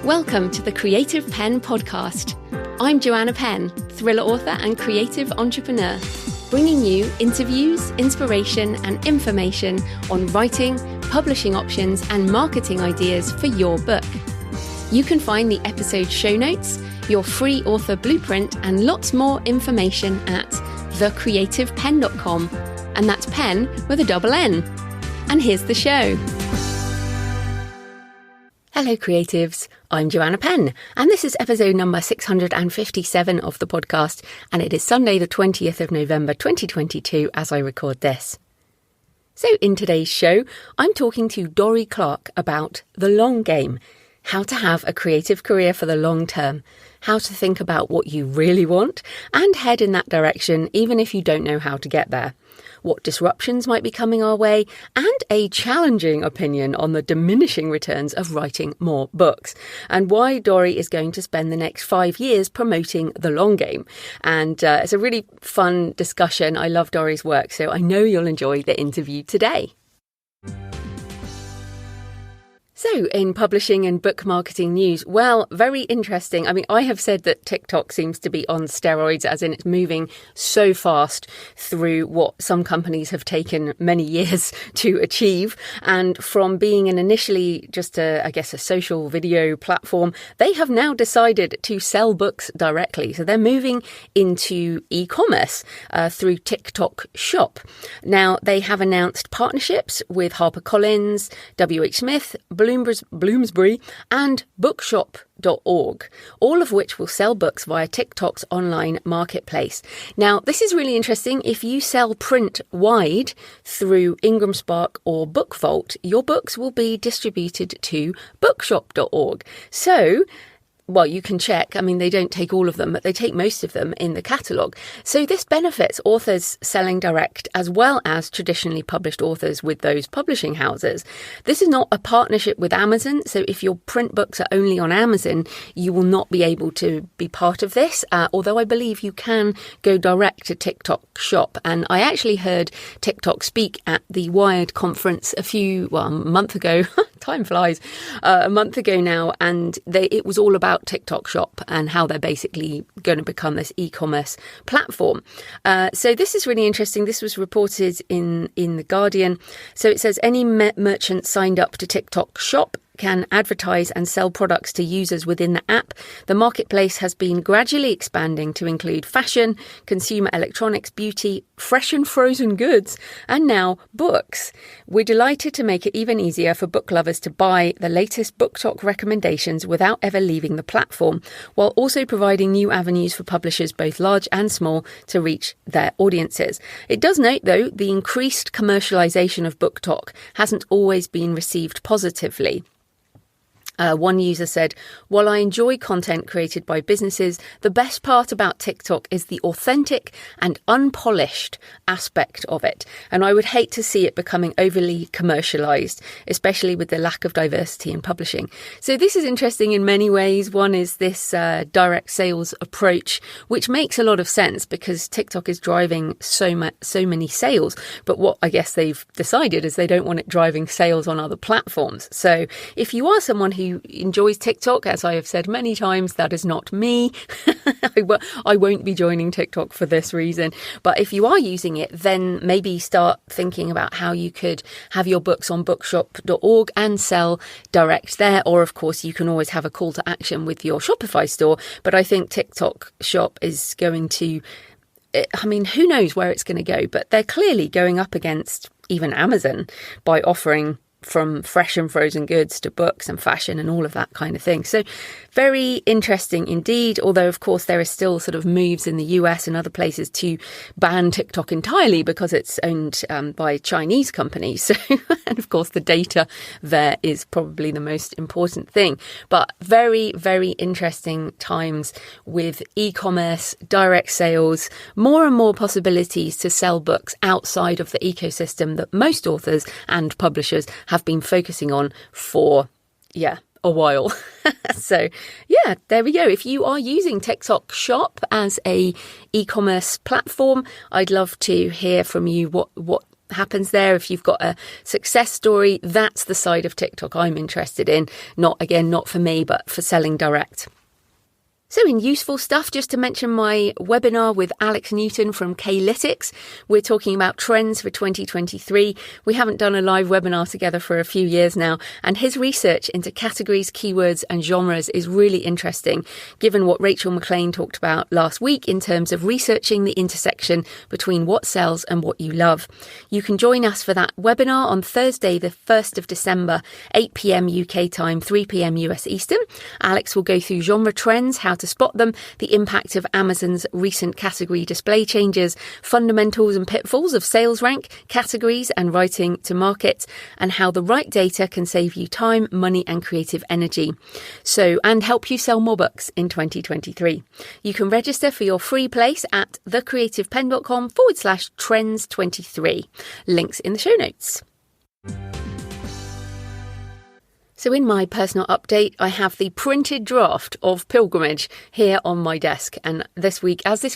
Welcome to the Creative Penn podcast. I'm Joanna Penn, thriller author and creative entrepreneur, bringing you interviews, inspiration, and information on writing, publishing options, and marketing ideas for your book. You can find the episode show notes, your free author blueprint, and lots more information at thecreativepenn.com. And that's Penn with a double N. And here's the show. Hello creatives, I'm Joanna Penn, and this is episode number 657 of the podcast, and it is Sunday the 20th of November 2022 as I record this. So in today's show, I'm talking to Dorie Clark about the long game, how to have a creative career for the long term, how to think about what you really want and head in that direction even if you don't know how to get there, what disruptions might be coming our way, and a challenging opinion on the diminishing returns of writing more books, and why Dorie is going to spend the next 5 years promoting the long game. And it's a really fun discussion. I love Dorie's work, so I know you'll enjoy the interview today. So in publishing and book marketing news, well, very interesting. I mean, I have said that TikTok seems to be on steroids, as in it's moving so fast through what some companies have taken many years to achieve. And from being an initially just a social video platform, they have now decided to sell books directly. So they're moving into e-commerce through TikTok Shop. Now, they have announced partnerships with HarperCollins, WH Smith, Bloomsbury and bookshop.org, all of which will sell books via TikTok's online marketplace. Now, this is really interesting. If you sell print wide through Ingram Spark or Book Vault, your books will be distributed to bookshop.org. So, well, you can check. I mean, they don't take all of them, but they take most of them in the catalogue. So this benefits authors selling direct as well as traditionally published authors with those publishing houses. This is not a partnership with Amazon. So if your print books are only on Amazon, you will not be able to be part of this. Although I believe you can go direct to TikTok Shop. And I actually heard TikTok speak at the Wired conference a month ago. Time flies. A month ago now. And it was all about TikTok Shop and how they're basically going to become this e-commerce platform. So this is really interesting. This was reported in The Guardian. So it says any merchant signed up to TikTok Shop can advertise and sell products to users within the app. The marketplace has been gradually expanding to include fashion, consumer electronics, beauty, fresh and frozen goods, and now books. We're delighted to make it even easier for book lovers to buy the latest BookTok recommendations without ever leaving the platform, while also providing new avenues for publishers, both large and small, to reach their audiences. It does note, though, the increased commercialization of BookTok hasn't always been received positively. One user said, "While I enjoy content created by businesses, the best part about TikTok is the authentic and unpolished aspect of it. And I would hate to see it becoming overly commercialized, especially with the lack of diversity in publishing." So this is interesting in many ways. One is this direct sales approach, which makes a lot of sense because TikTok is driving so many sales. But what I guess they've decided is they don't want it driving sales on other platforms. So if you are someone who enjoys TikTok, as I have said many times, that is not me. I won't be joining TikTok for this reason. But if you are using it, then maybe start thinking about how you could have your books on bookshop.org and sell direct there. Or, of course, you can always have a call to action with your Shopify store. But I think TikTok Shop is going to, I mean, who knows where it's going to go, but they're clearly going up against even Amazon by offering from fresh and frozen goods to books and fashion and all of that kind of thing. So very interesting indeed, although of course there is still sort of moves in the US and other places to ban TikTok entirely because it's owned by Chinese companies. So, and of course the data there is probably the most important thing. But very, very interesting times with e-commerce, direct sales, more and more possibilities to sell books outside of the ecosystem that most authors and publishers have been focusing on for, a while. So, there we go. If you are using TikTok Shop as a e-commerce platform, I'd love to hear from you what happens there. If you've got a success story, that's the side of TikTok I'm interested in. Not for me, but for selling direct. So in useful stuff, just to mention my webinar with Alex Newton from Klytics. We're talking about trends for 2023. We haven't done a live webinar together for a few years now, and his research into categories, keywords and genres is really interesting, given what Rachel McLean talked about last week in terms of researching the intersection between what sells and what you love. You can join us for that webinar on Thursday, the 1st of December, 8 p.m. UK time, 3 p.m. US Eastern. Alex will go through genre trends, how to spot them, the impact of Amazon's recent category display changes, fundamentals and pitfalls of sales rank, categories and writing to market, and how the right data can save you time, money and creative energy. And help you sell more books in 2023. You can register for your free place at thecreativepenn.com/trends23. Links in the show notes. So in my personal update, I have the printed draft of Pilgrimage here on my desk. And this week, as this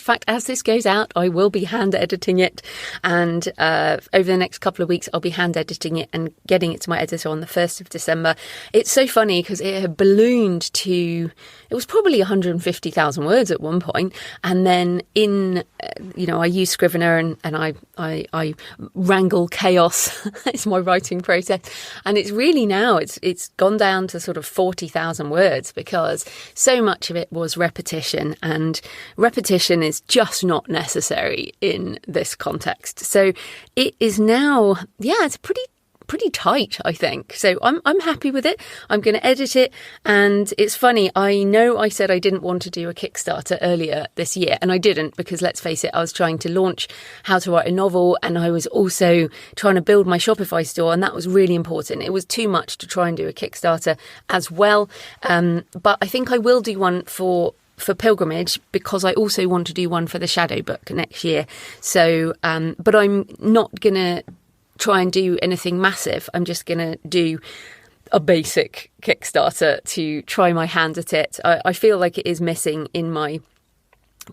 goes out, I will be hand editing it. And over the next couple of weeks, I'll be hand editing it and getting it to my editor on the 1st of December. It's so funny because it had ballooned to, it was probably 150,000 words at one point. And then I use Scrivener and I wrangle chaos. It's my writing process. And it's really now, it's gone down to sort of 40,000 words because so much of it was repetition, and repetition is just not necessary in this context. So it is now, it's pretty tight, I think. So I'm happy with it. I'm going to edit it. And it's funny, I know I said I didn't want to do a Kickstarter earlier this year, and I didn't, because let's face it, I was trying to launch How to Write a Novel, and I was also trying to build my Shopify store, and that was really important. It was too much to try and do a Kickstarter as well. But I think I will do one for Pilgrimage, because I also want to do one for the Shadow book next year. So, but I'm not going to try and do anything massive. I'm just going to do a basic Kickstarter to try my hand at it. I feel like it is missing in my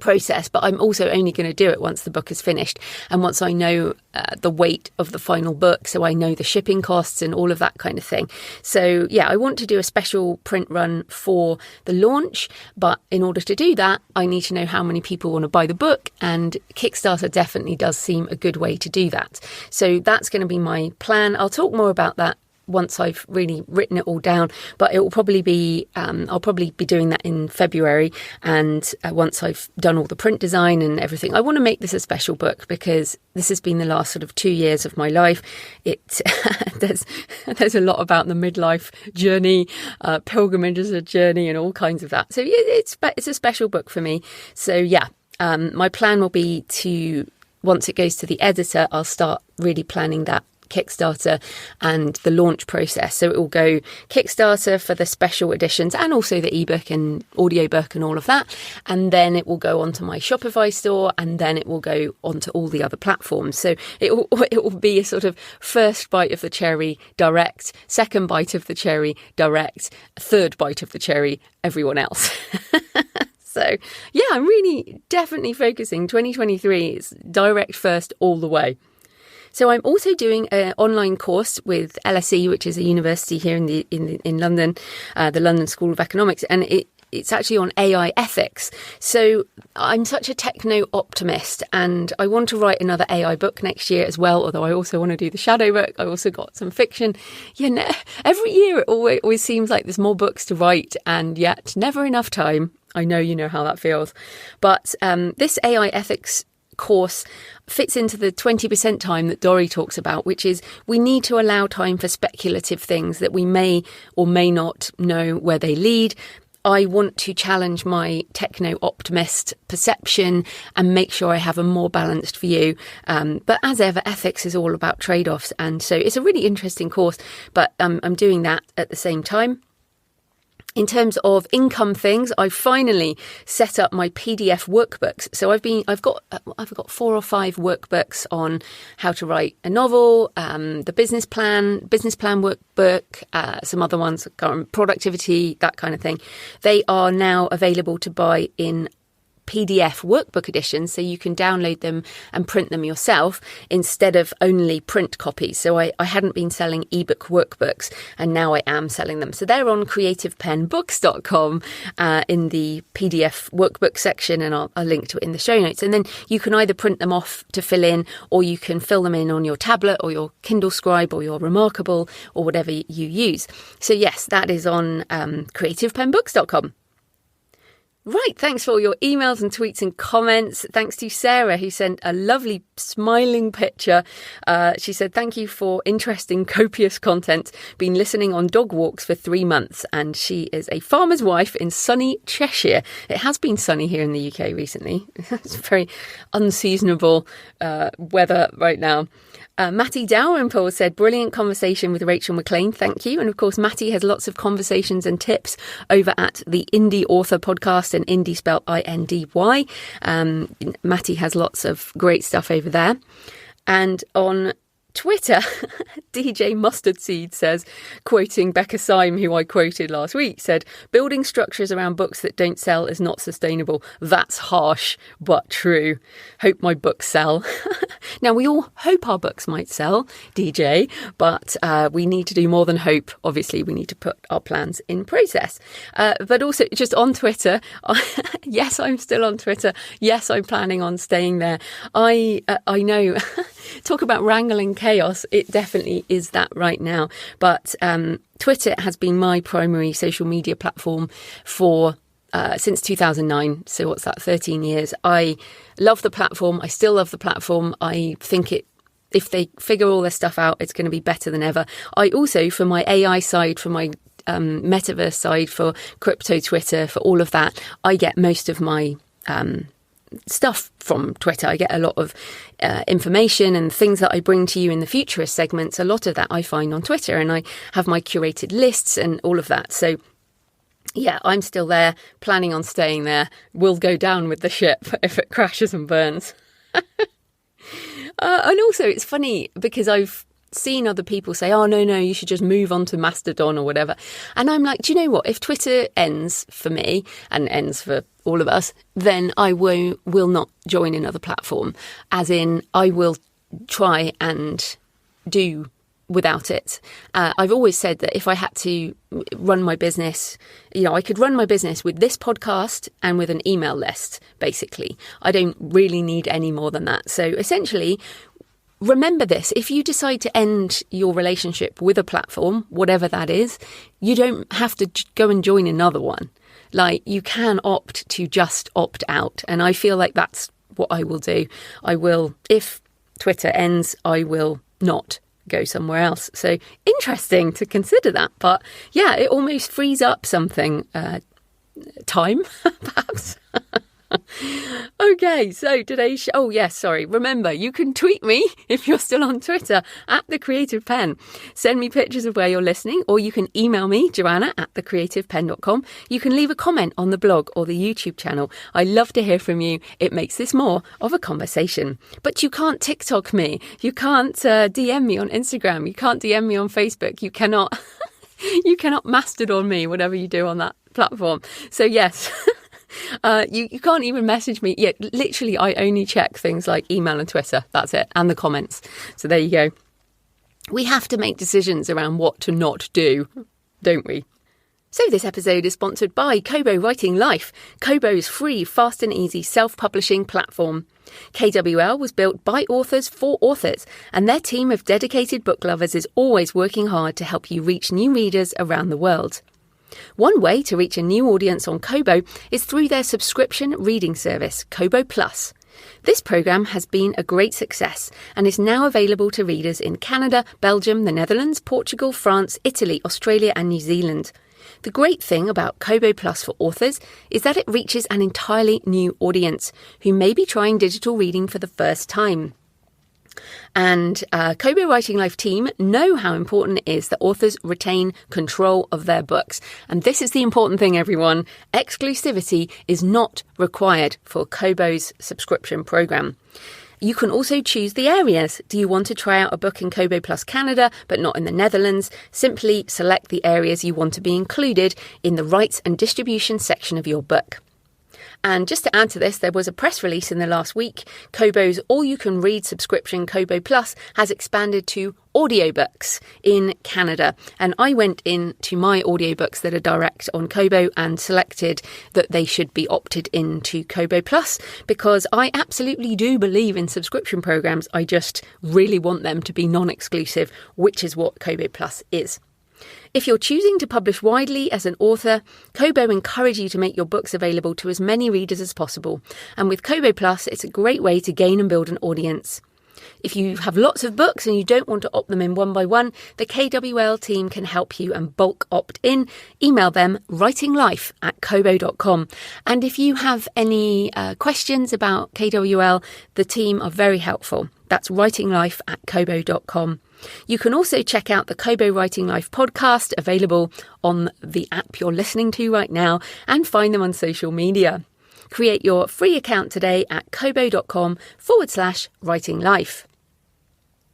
process, but I'm also only going to do it once the book is finished and once I know the weight of the final book, so I know the shipping costs and all of that kind of thing. So I want to do a special print run for the launch, but in order to do that, I need to know how many people want to buy the book, and Kickstarter definitely does seem a good way to do that. So that's going to be my plan. I'll talk more about that once I've really written it all down, but it will probably be I'll probably be doing that in February, and once I've done all the print design and everything. I want to make this a special book because this has been the last sort of 2 years of my life. There's a lot about the midlife journey, pilgrimage as a journey, and all kinds of that. So it's a special book for me. So my plan will be to, once it goes to the editor, I'll start really planning that Kickstarter and the launch process. So it will go Kickstarter for the special editions and also the ebook and audiobook and all of that, and then it will go onto my Shopify store, and then it will go onto all the other platforms. So it will be a sort of first bite of the cherry direct, second bite of the cherry direct, third bite of the cherry everyone else. So I'm really definitely focusing 2023 is direct first all the way. So I'm also doing an online course with LSE, which is a university here in London, the London School of Economics, and it's actually on AI ethics. So I'm such a techno optimist, and I want to write another AI book next year as well, although I also want to do the Shadow book. I also got some fiction. Every year it always seems like there's more books to write, and yet never enough time. I know you know how that feels. But this AI ethics course fits into the 20% time that Dory talks about, which is we need to allow time for speculative things that we may or may not know where they lead. I want to challenge my techno-optimist perception and make sure I have a more balanced view. But as ever, ethics is all about trade-offs. And so it's a really interesting course, but I'm doing that at the same time. In terms of income things, I finally set up my PDF workbooks. So I've got 4 or 5 workbooks on how to write a novel, the business plan workbook, some other ones, productivity, that kind of thing. They are now available to buy in PDF workbook editions, so you can download them and print them yourself instead of only print copies. So I hadn't been selling ebook workbooks, and now I am selling them. So they're on creativepennbooks.com in the PDF workbook section, and I'll link to it in the show notes. And then you can either print them off to fill in, or you can fill them in on your tablet or your Kindle Scribe or your Remarkable or whatever you use. So yes, that is on creativepennbooks.com. Right, thanks for all your emails and tweets and comments. Thanks to Sarah, who sent a lovely smiling picture. She said, thank you for interesting, copious content. Been listening on dog walks for 3 months, and she is a farmer's wife in sunny Cheshire. It has been sunny here in the UK recently. It's very unseasonable weather right now. Matty Dalrymple said, brilliant conversation with Rachel McLean. Thank you. And of course, Matty has lots of conversations and tips over at the Indie Author Podcast, and Indie spelled INDY. Matty has lots of great stuff over there. And on Twitter, DJ Mustard Seed says, quoting Becca Syme, who I quoted last week, said, building structures around books that don't sell is not sustainable. That's harsh, but true. Hope my books sell. Now, we all hope our books might sell, DJ, but we need to do more than hope. Obviously, we need to put our plans in process. But also, just on Twitter, yes, I'm still on Twitter. Yes, I'm planning on staying there. I know, talk about wrangling chaos. It definitely is that right now. But Twitter has been my primary social media platform for since 2009. So what's that, 13 years. I love the platform. I still love the platform. I think if they figure all their stuff out, it's going to be better than ever. I also, for my AI side, for my metaverse side, for crypto Twitter, for all of that, I get most of my stuff from Twitter. I get a lot of information and things that I bring to you in the futurist segments. A lot of that I find on Twitter, and I have my curated lists and all of that. So yeah, I'm still there, planning on staying there. We'll go down with the ship if it crashes and burns. And also, it's funny because I've seen other people say, oh, no, you should just move on to Mastodon or whatever. And I'm like, do you know what? If Twitter ends for me and ends for all of us, then I will not join another platform. As in, I will try and do without it. I've always said that if I had to run my business, I could run my business with this podcast and with an email list, basically. I don't really need any more than that. So essentially, remember this, if you decide to end your relationship with a platform, whatever that is, you don't have to go and join another one. Like, you can opt to just opt out. And I feel like that's what I will do. I will, if Twitter ends, I will not go somewhere else. So interesting to consider that. But yeah, it almost frees up something, time, perhaps. Okay, so today's oh yes, sorry. Remember, you can tweet me if you're still on Twitter at The Creative Penn. Send me pictures of where you're listening, or you can email me, joanna@thecreativepenn.com. You can leave a comment on the blog or the YouTube channel. I love to hear from you. It makes this more of a conversation. But you can't TikTok me. You can't DM me on Instagram. You can't DM me on Facebook. You cannot you cannot Mastodon me, whatever you do on that platform. So yes. You can't even message me. Yeah, literally, I only check things like email and Twitter. That's it. And the comments. So there you go. We have to make decisions around what to not do, don't we? So this episode is sponsored by Kobo Writing Life, Kobo's free, fast and easy self-publishing platform. KWL was built by authors for authors, and their team of dedicated book lovers is always working hard to help you reach new readers around the world. One way to reach a new audience on Kobo is through their subscription reading service, Kobo Plus. This program has been a great success and is now available to readers in Canada, Belgium, the Netherlands, Portugal, France, Italy, Australia and New Zealand. The great thing about Kobo Plus for authors is that it reaches an entirely new audience who may be trying digital reading for the first time. And Kobo Writing Life team know how important it is that authors retain control of their books. And this is the important thing, everyone. Exclusivity is not required for Kobo's subscription program. You can also choose the areas. Do you want to try out a book in Kobo Plus Canada, but not in the Netherlands? Simply select the areas you want to be included in the rights and distribution section of your book. And just to add to this, there was a press release in the last week. Kobo's all-you-can-read subscription, Kobo Plus, has expanded to audiobooks in Canada. And I went into my audiobooks that are direct on Kobo and selected that they should be opted into Kobo Plus because I absolutely do believe in subscription programs. I just really want them to be non-exclusive, which is what Kobo Plus is. If you're choosing to publish widely as an author, Kobo encourage you to make your books available to as many readers as possible. And with Kobo Plus, it's a great way to gain and build an audience. If you have lots of books and you don't want to opt them in one by one, the KWL team can help you and bulk opt in. Email them writinglife@kobo.com. And if you have any questions about KWL, the team are very helpful. That's writinglife@kobo.com. You can also check out the Kobo Writing Life podcast, available on the app you're listening to right now, and find them on social media. Create your free account today at kobo.com/writinglife.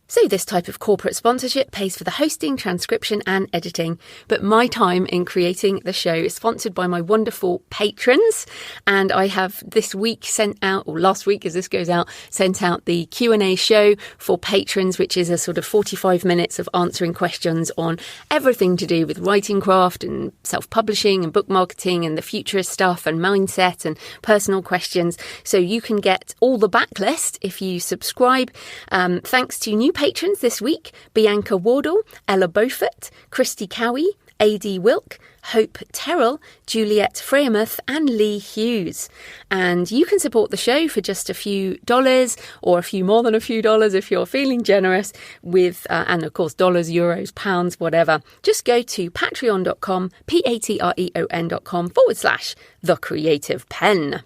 So this type of corporate sponsorship pays for the hosting, transcription and editing. But my time in creating the show is sponsored by my wonderful patrons. And I have this week sent out, or last week as this goes out, sent out the Q&A show for patrons, which is a sort of 45 minutes of answering questions on everything to do with writing craft and self-publishing and book marketing and the futurist stuff and mindset and personal questions. So you can get all the backlist if you subscribe. Thanks to new patrons this week: Bianca Wardle, Ella Beaufort, Christy Cowie, A.D. Wilk, Hope Terrell, Juliet Freyamuth and Lee Hughes. And you can support the show for just a few dollars or a few more than a few dollars if you're feeling generous with, and of course, dollars, euros, pounds, whatever. Just go to patreon.com, patreon.com/The Creative Penn.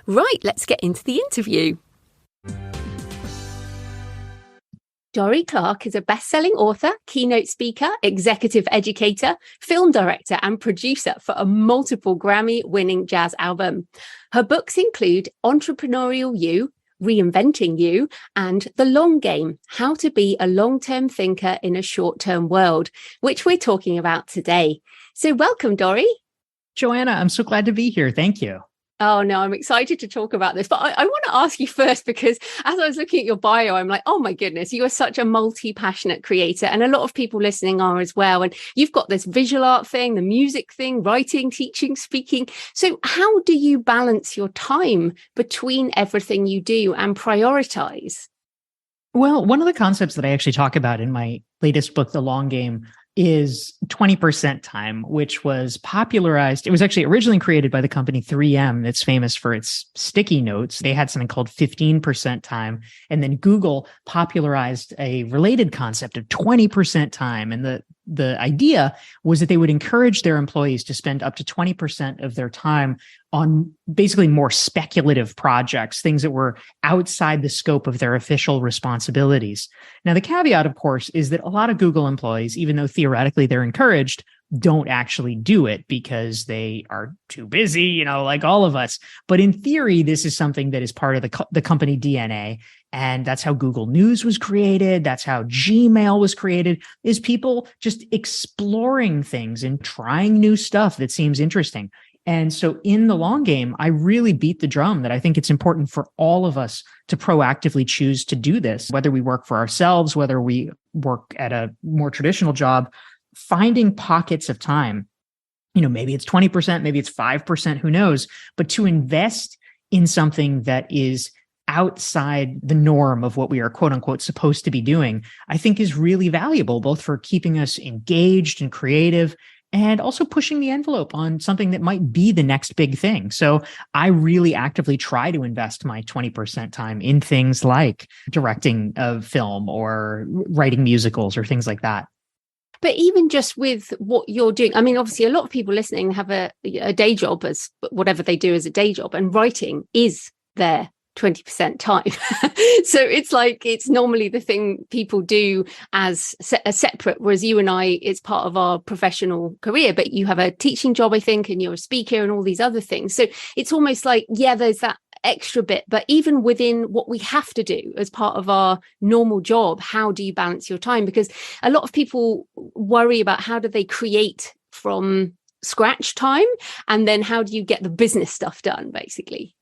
Right, let's get into the interview. Dorie Clark is a best-selling author, keynote speaker, executive educator, film director, and producer for a multiple Grammy-winning jazz album. Her books include Entrepreneurial You, Reinventing You, and The Long Game: How to Be a Long-Term Thinker in a Short-Term World, which we're talking about today. So welcome, Dorie. Joanna, I'm so glad to be here. Thank you. Oh, no, I'm excited to talk about this. But I want to ask you first, because as I was looking at your bio, I'm like, oh, my goodness, you are such a multi-passionate creator. And a lot of people listening are as well. And you've got this visual art thing, the music thing, writing, teaching, speaking. So how do you balance your time between everything you do and prioritize? Well, one of the concepts that I actually talk about in my latest book, The Long Game, is 20% time, which was popularized. It was actually originally created by the company 3M that's famous for its sticky notes. They had something called 15% time. And then Google popularized a related concept of 20% time. And the idea was that they would encourage their employees to spend up to 20% of their time on basically more speculative projects, things that were outside the scope of their official responsibilities. Now, the caveat, of course, is that a lot of Google employees, even though theoretically they're encouraged, don't actually do it because they are too busy, like all of us. But in theory, this is something that is part of the company DNA. And that's how Google News was created. That's how Gmail was created, is people just exploring things and trying new stuff that seems interesting. And so in The Long Game, I really beat the drum that I think it's important for all of us to proactively choose to do this, whether we work for ourselves, whether we work at a more traditional job, finding pockets of time. Maybe it's 20%, maybe it's 5%, who knows, but to invest in something that is outside the norm of what we are, quote unquote, supposed to be doing, I think is really valuable, both for keeping us engaged and creative, and also pushing the envelope on something that might be the next big thing. So I really actively try to invest my 20% time in things like directing a film or writing musicals or things like that. But even just with what you're doing, I mean, obviously a lot of people listening have a day job, as whatever they do as a day job, and writing is their 20% time. So it's like, it's normally the thing people do as a separate, whereas you and I, it's part of our professional career, but you have a teaching job, I think, and you're a speaker and all these other things. So it's almost like, yeah, there's that extra bit, but even within what we have to do as part of our normal job, how do you balance your time? Because a lot of people worry about how do they create from scratch time? And then how do you get the business stuff done, basically?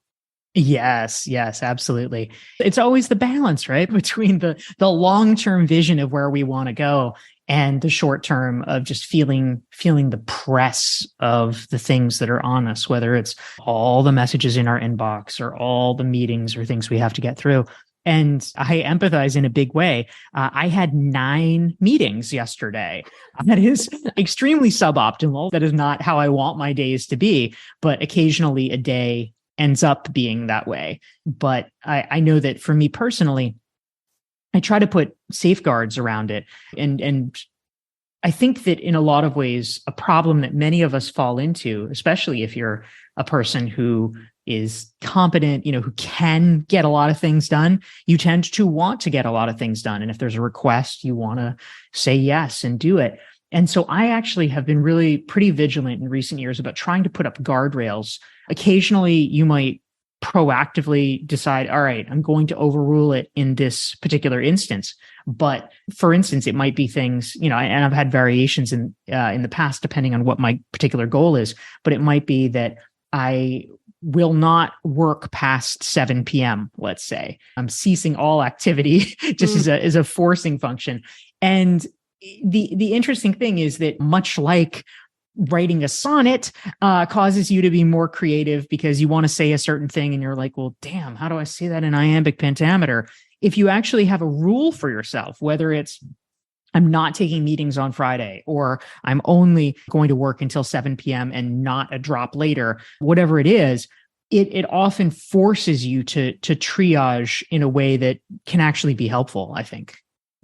Yes, absolutely. It's always the balance, right? Between the long-term vision of where we want to go and the short term of just feeling the press of the things that are on us, whether it's all the messages in our inbox or all the meetings or things we have to get through. And I empathize in a big way. I had 9 meetings yesterday. That is extremely suboptimal. That is not how I want my days to be, but occasionally a day ends up being that way. But I know that for me personally, I try to put safeguards around it. And I think that in a lot of ways, a problem that many of us fall into, especially if you're a person who is competent, who can get a lot of things done, you tend to want to get a lot of things done. And if there's a request, you want to say yes and do it. And so I actually have been really pretty vigilant in recent years about trying to put up guardrails. Occasionally, you might proactively decide, all right, I'm going to overrule it in this particular instance. But for instance, it might be things, and I've had variations in the past, depending on what my particular goal is, but it might be that I will not work past 7 p.m., let's say. I'm ceasing all activity just as a forcing function. And the interesting thing is that much like writing a sonnet causes you to be more creative because you want to say a certain thing and you're like, well, damn, how do I say that in iambic pentameter? If you actually have a rule for yourself, whether it's I'm not taking meetings on Friday, or I'm only going to work until 7 p.m. and not a drop later, whatever it is, it often forces you to triage in a way that can actually be helpful, I think.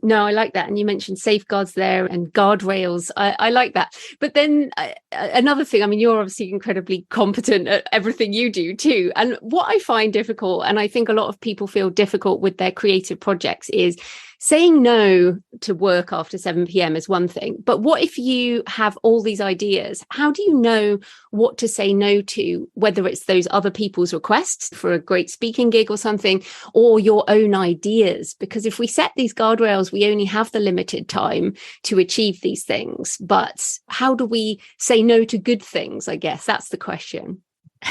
No, I like that. And you mentioned safeguards there and guardrails. I like that. But then another thing, you're obviously incredibly competent at everything you do too. And what I find difficult, and I think a lot of people feel difficult with their creative projects, is saying no to work after 7 p.m. is one thing. But what if you have all these ideas? How do you know what to say no to, whether it's those other people's requests for a great speaking gig or something, or your own ideas? Because if we set these guardrails, we only have the limited time to achieve these things. But how do we say no to good things? I guess that's the question.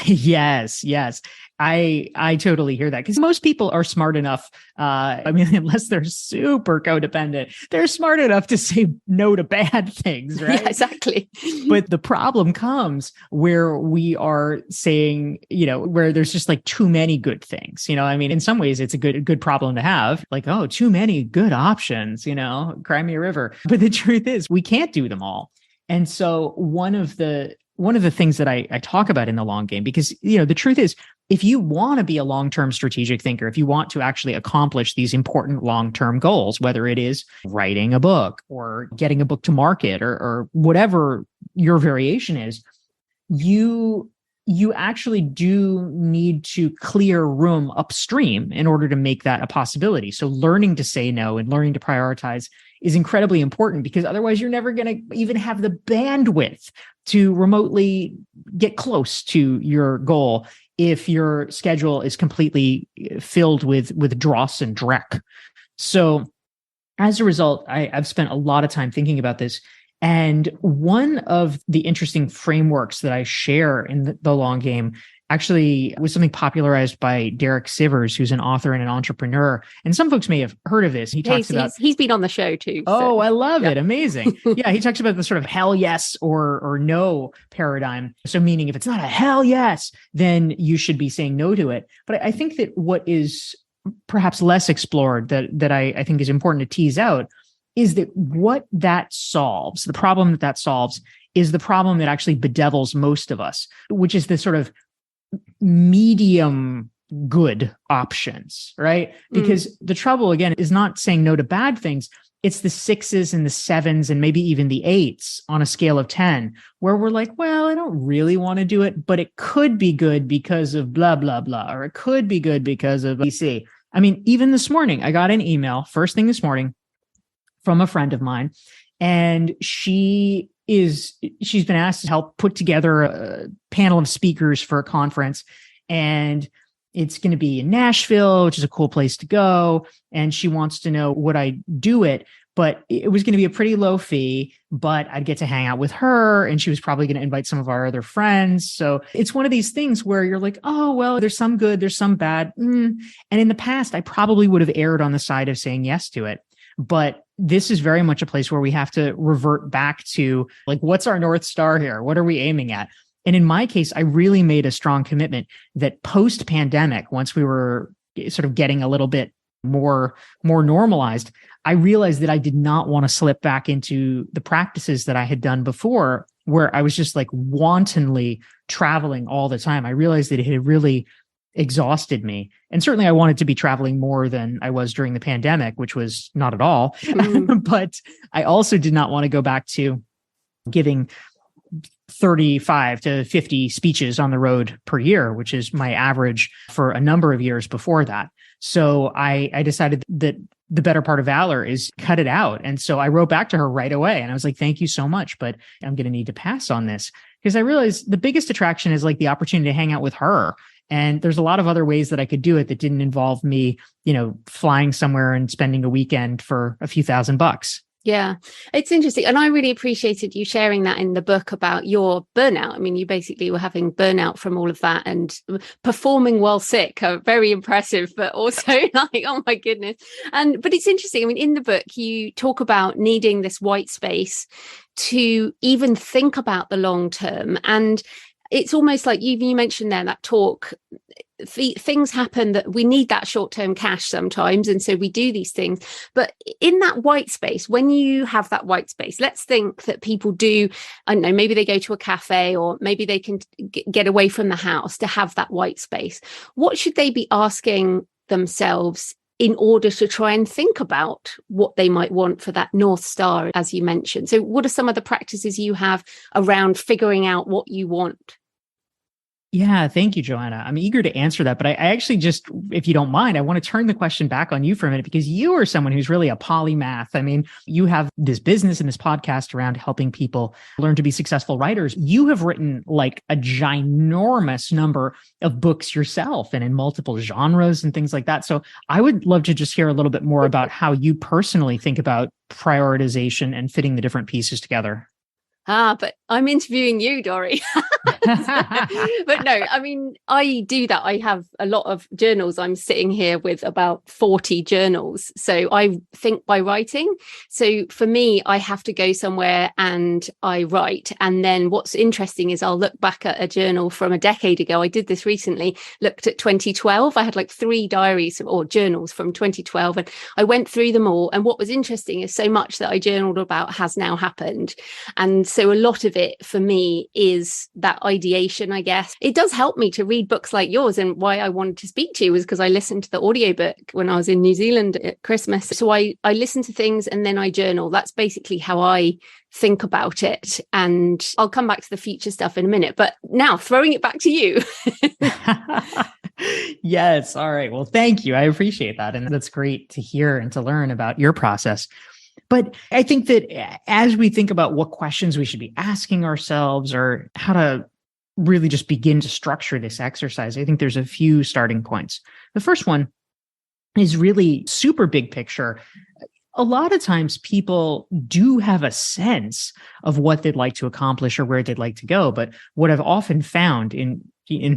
Yes. I totally hear that, because most people are smart enough. Unless they're super codependent, they're smart enough to say no to bad things, right? Yeah, exactly. But the problem comes where we are saying, where there's just like too many good things. In some ways it's a good problem to have, like, oh, too many good options, cry me a river. But the truth is we can't do them all. And so one of the things that I talk about in the long game, because, the truth is, if you want to be a long-term strategic thinker, if you want to actually accomplish these important long-term goals, whether it is writing a book or getting a book to market or whatever your variation is, you actually do need to clear room upstream in order to make that a possibility. So learning to say no and learning to prioritize is incredibly important, because otherwise you're never going to even have the bandwidth to remotely get close to your goal if your schedule is completely filled with dross and dreck. So as a result, I've spent a lot of time thinking about this. And one of the interesting frameworks that I share in the long game actually was something popularized by Derek Sivers, who's an author and an entrepreneur. And some folks may have heard of this. He talks about... He's been on the show too. Oh, I love it. Amazing. Yeah, he talks about the sort of hell yes or no paradigm. So meaning if it's not a hell yes, then you should be saying no to it. But I think that what is perhaps less explored that I think is important to tease out is that what that solves, the problem that solves, is the problem that actually bedevils most of us, which is the sort of medium good options, right? Because the trouble, again, is not saying no to bad things. It's the 6s and the 7s and maybe even the 8s on a scale of 10, where we're like, well, I don't really want to do it, but it could be good because of blah, blah, blah, or it could be good because of BC. Even this morning, I got an email first thing this morning from a friend of mine, and she's been asked to help put together a panel of speakers for a conference, and it's going to be in Nashville, which is a cool place to go. And she wants to know, would I do it? but it was going to be a pretty low fee, but I'd get to hang out with her and she was probably going to invite some of our other friends. So it's one of these things where you're like, oh, well, there's some good, there's some bad. And in the past, I probably would have erred on the side of saying yes to it. But this is very much a place where we have to revert back to like, what's our North Star here? What are we aiming at? And in my case, I really made a strong commitment that post-pandemic, once we were sort of getting a little bit more normalized, I realized that I did not want to slip back into the practices that I had done before, where I was just like wantonly traveling all the time. I realized that it had really exhausted me. And certainly I wanted to be traveling more than I was during the pandemic, which was not at all. But I also did not want to go back to giving 35 to 50 speeches on the road per year, which is my average for a number of years before that. So I decided that the better part of valor is cut it out. And so I wrote back to her right away and I was like, thank you so much, but I'm going to need to pass on this, because I realized the biggest attraction is like the opportunity to hang out with her. And there's a lot of other ways that I could do it that didn't involve me, flying somewhere and spending a weekend for a few $1,000. Yeah, it's interesting. And I really appreciated you sharing that in the book about your burnout. I mean, you basically were having burnout from all of that and performing while sick. Very impressive, but also like, oh my goodness. But it's interesting. I mean, in the book, you talk about needing this white space to even think about the long term. And it's almost like you mentioned there, that talk, things happen that we need that short-term cash sometimes. And so we do these things. But in that white space, when you have that white space, let's think that people do, I don't know, maybe they go to a cafe or maybe they can get away from the house to have that white space. What should they be asking themselves in order to try and think about what they might want for that North Star, as you mentioned? So what are some of the practices you have around figuring out what you want? Yeah, thank you, Joanna. I'm eager to answer that, but I actually just, if you don't mind, I want to turn the question back on you for a minute, because you are someone who's really a polymath. I mean, you have this business and this podcast around helping people learn to be successful writers. You have written like a ginormous number of books yourself and in multiple genres and things like that. So I would love to just hear a little bit more about how you personally think about prioritization and fitting the different pieces together. But I'm interviewing you, Dory. But no, I mean, I do that. I have a lot of journals. I'm sitting here with about 40 journals. So I think by writing. So for me, I have to go somewhere and I write. And then what's interesting is I'll look back at a journal from a decade ago. I did this recently, looked at 2012. I had like 3 diaries or journals from 2012 and I went through them all. And what was interesting is so much that I journaled about has now happened. And so a lot of it for me is that ideation, I guess. It does help me to read books like yours. And why I wanted to speak to you was because I listened to the audiobook when I was in New Zealand at Christmas. So I listen to things and then I journal. That's basically how I think about it. And I'll come back to the future stuff in a minute. But now throwing it back to you. Yes. All right. Well, thank you. I appreciate that. And that's great to hear and to learn about your process. But I think that as we think about what questions we should be asking ourselves or how to really just begin to structure this exercise, I think there's a few starting points. The first one is really super big picture. A lot of times people do have a sense of what they'd like to accomplish or where they'd like to go. But what I've often found in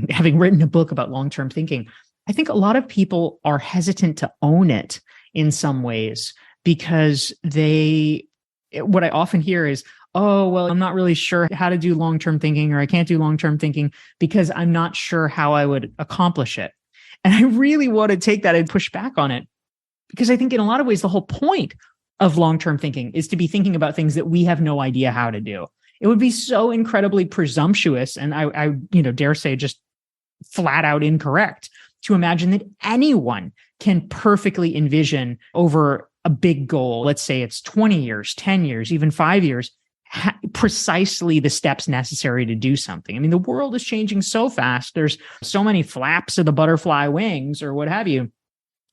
having written a book about long-term thinking, I think a lot of people are hesitant to own it in some ways, because what I often hear is, oh, well, I'm not really sure how to do long-term thinking, or I can't do long-term thinking because I'm not sure how I would accomplish it. And I really want to take that and push back on it, because I think in a lot of ways, the whole point of long-term thinking is to be thinking about things that we have no idea how to do. It would be so incredibly presumptuous, and I dare say just flat out incorrect, to imagine that anyone can perfectly envision over a big goal, let's say it's 20 years, 10 years, even 5 years, precisely the steps necessary to do something. I mean, the world is changing so fast. There's so many flaps of the butterfly wings or what have you.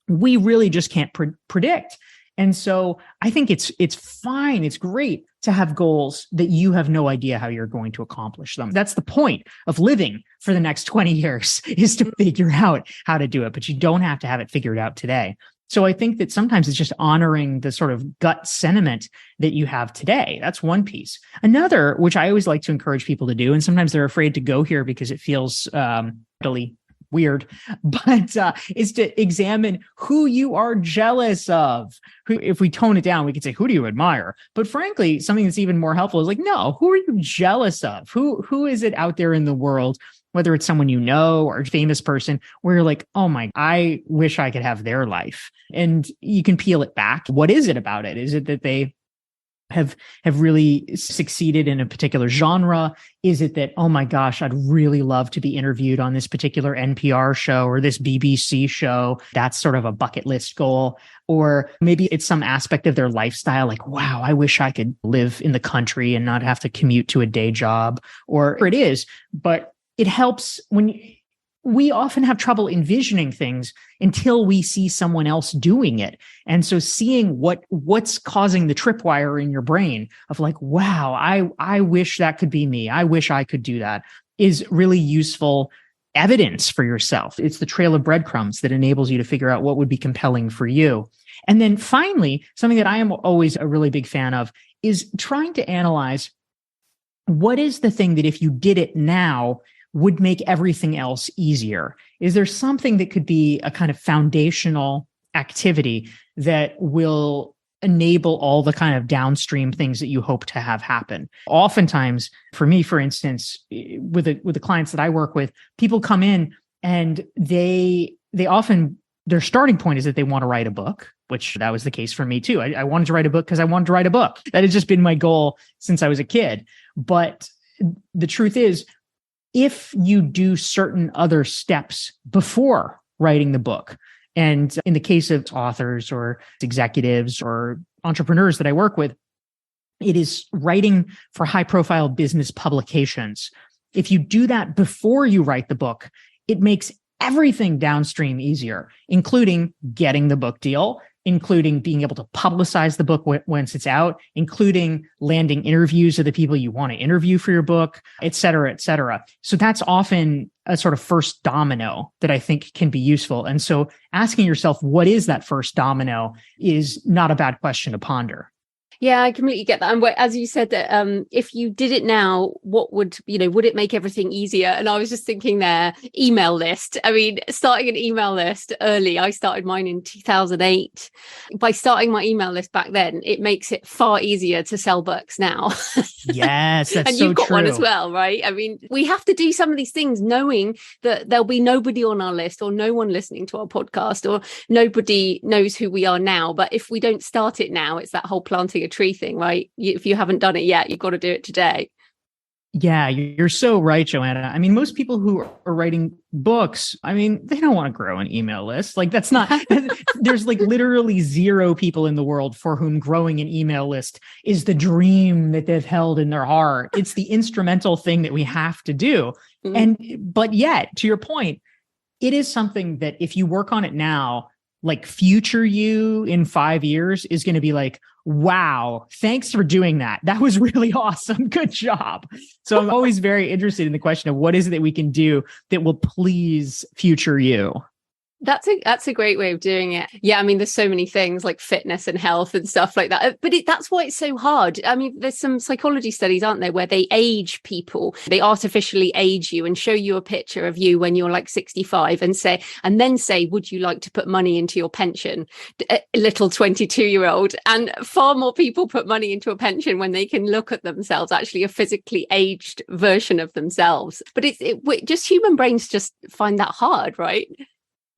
We really just can't predict. And so I think it's fine. It's great to have goals that you have no idea how you're going to accomplish them. That's the point of living for the next 20 years, is to figure out how to do it. But you don't have to have it figured out today. So I think that sometimes it's just honoring the sort of gut sentiment that you have today. That's one piece. Another, which I always like to encourage people to do, and sometimes they're afraid to go here because it feels really weird, but is to examine who you are jealous of. If we tone it down, we could say, who do you admire? But frankly, something that's even more helpful is like, no, who are you jealous of? Who is it out there in the world, whether it's someone you know or a famous person, where you're like, oh my, I wish I could have their life. And you can peel it back. What is it about it? Is it that they have really succeeded in a particular genre? Is it that, oh my gosh, I'd really love to be interviewed on this particular NPR show or this BBC show? That's sort of a bucket list goal. Or maybe it's some aspect of their lifestyle, like, wow, I wish I could live in the country and not have to commute to a day job. Or it is, but it helps when we often have trouble envisioning things until we see someone else doing it. And so seeing what's causing the tripwire in your brain of like, wow, I wish that could be me. I wish I could do that, is really useful evidence for yourself. It's the trail of breadcrumbs that enables you to figure out what would be compelling for you. And then finally, something that I am always a really big fan of is trying to analyze what is the thing that if you did it now would make everything else easier. Is there something that could be a kind of foundational activity that will enable all the kind of downstream things that you hope to have happen? Oftentimes, for me, for instance, with the clients that I work with, people come in and they often, their starting point is that they want to write a book, which that was the case for me too. I wanted to write a book because I wanted to write a book. That has just been my goal since I was a kid. But the truth is, if you do certain other steps before writing the book, and in the case of authors or executives or entrepreneurs that I work with, it is writing for high-profile business publications. If you do that before you write the book, it makes everything downstream easier, including getting the book deal, including being able to publicize the book once it's out, including landing interviews of the people you want to interview for your book, et cetera, et cetera. So that's often a sort of first domino that I think can be useful. And so asking yourself, what is that first domino, is not a bad question to ponder. Yeah, I completely get that. And as you said that if you did it now, what would it make everything easier? And I was just thinking there, email list. I mean, starting an email list early, I started mine in 2008. By starting my email list back then, it makes it far easier to sell books now. Yes, that's and so you've got true. one as well, right? I mean, we have to do some of these things knowing that there'll be nobody on our list or no one listening to our podcast or nobody knows who we are now. But if we don't start it now, it's that whole planting a tree thing, right? If you haven't done it yet, you've got to do it today. Yeah, you're so right, Joanna. I mean, most people who are writing books, I mean, they don't want to grow an email list. Like that's not, there's like literally zero people in the world for whom growing an email list is the dream that they've held in their heart. It's the instrumental thing that we have to do. But yet, to your point, it is something that if you work on it now, like future you in 5 years is going to be like, wow, thanks for doing that. That was really awesome. Good job. So I'm always very interested in the question of what is it that we can do that will please future you? That's a great way of doing it. Yeah, I mean, there's so many things like fitness and health and stuff like that. But that's why it's so hard. I mean, there's some psychology studies, aren't there, where they age people. They artificially age you and show you a picture of you when you're like 65 and then say, would you like to put money into your pension? A little 22-year-old. And far more people put money into a pension when they can look at themselves, actually a physically aged version of themselves. But just human brains just find that hard, right?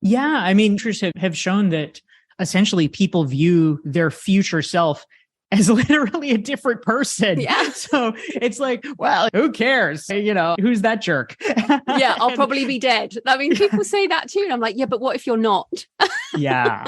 Yeah, I mean, research have shown that essentially people view their future self as literally a different person. Yeah. So it's like, well, who cares? You know, who's that jerk? Yeah, I'll probably be dead. I mean, people say that too. And I'm like, yeah, but what if you're not? Yeah,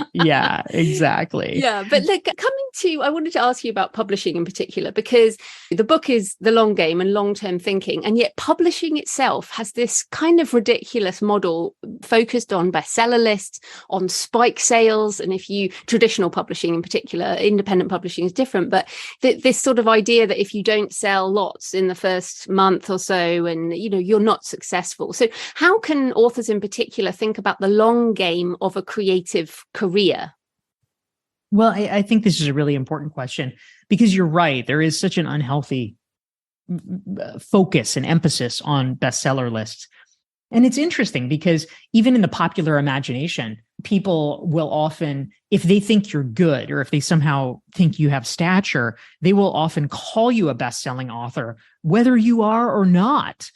exactly. Yeah, but look, I wanted to ask you about publishing in particular, because the book is the long game and long-term thinking. And yet publishing itself has this kind of ridiculous model focused on bestseller lists, on spike sales. And traditional publishing in particular, independent publishing is different, but this sort of idea that if you don't sell lots in the first month or so, and you're not successful. So how can authors in particular think about the long game of a creative career? Well, I think this is a really important question because you're right. There is such an unhealthy focus and emphasis on bestseller lists. And it's interesting because even in the popular imagination, people will often, if they think you're good or if they somehow think you have stature, they will often call you a best-selling author, whether you are or not,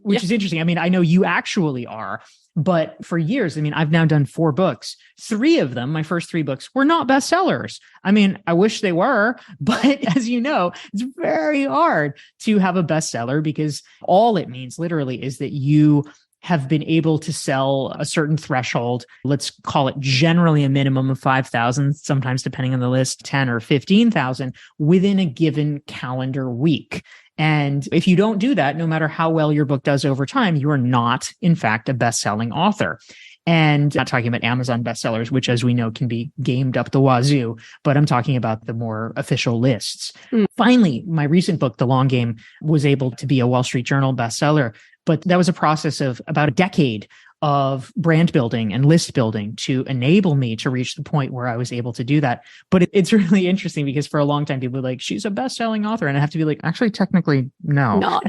which is interesting. I mean, I know you actually are, but for years, I mean, I've now done 4 books. 3 of them, my first 3 books, were not bestsellers. I mean, I wish they were, but as you know, it's very hard to have a bestseller because all it means literally is that you have been able to sell a certain threshold. Let's call it generally a minimum of 5,000, sometimes depending on the list, 10 or 15,000 within a given calendar week. And if you don't do that, no matter how well your book does over time, you are not, in fact, a best-selling author. And I'm not talking about Amazon bestsellers, which, as we know, can be gamed up the wazoo, but I'm talking about the more official lists. Finally, my recent book, The Long Game, was able to be a Wall Street Journal bestseller, but that was a process of about a decade of brand building and list building to enable me to reach the point where I was able to do that. But it's really interesting because for a long time, people were like, she's a best-selling author. And I have to be like, actually, technically, no. Not.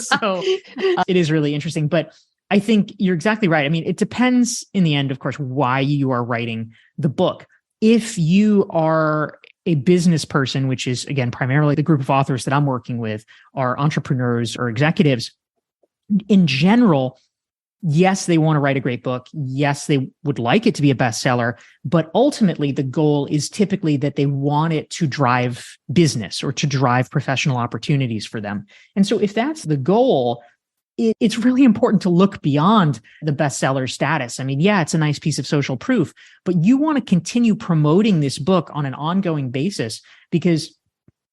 So it is really interesting. But I think you're exactly right. I mean, it depends in the end, of course, why you are writing the book. If you are a business person, which is, again, primarily the group of authors that I'm working with are entrepreneurs or executives, in general, yes, they want to write a great book. Yes, they would like it to be a bestseller, but ultimately the goal is typically that they want it to drive business or to drive professional opportunities for them. And so if that's the goal, it's really important to look beyond the bestseller status. I mean, yeah, it's a nice piece of social proof, but you want to continue promoting this book on an ongoing basis because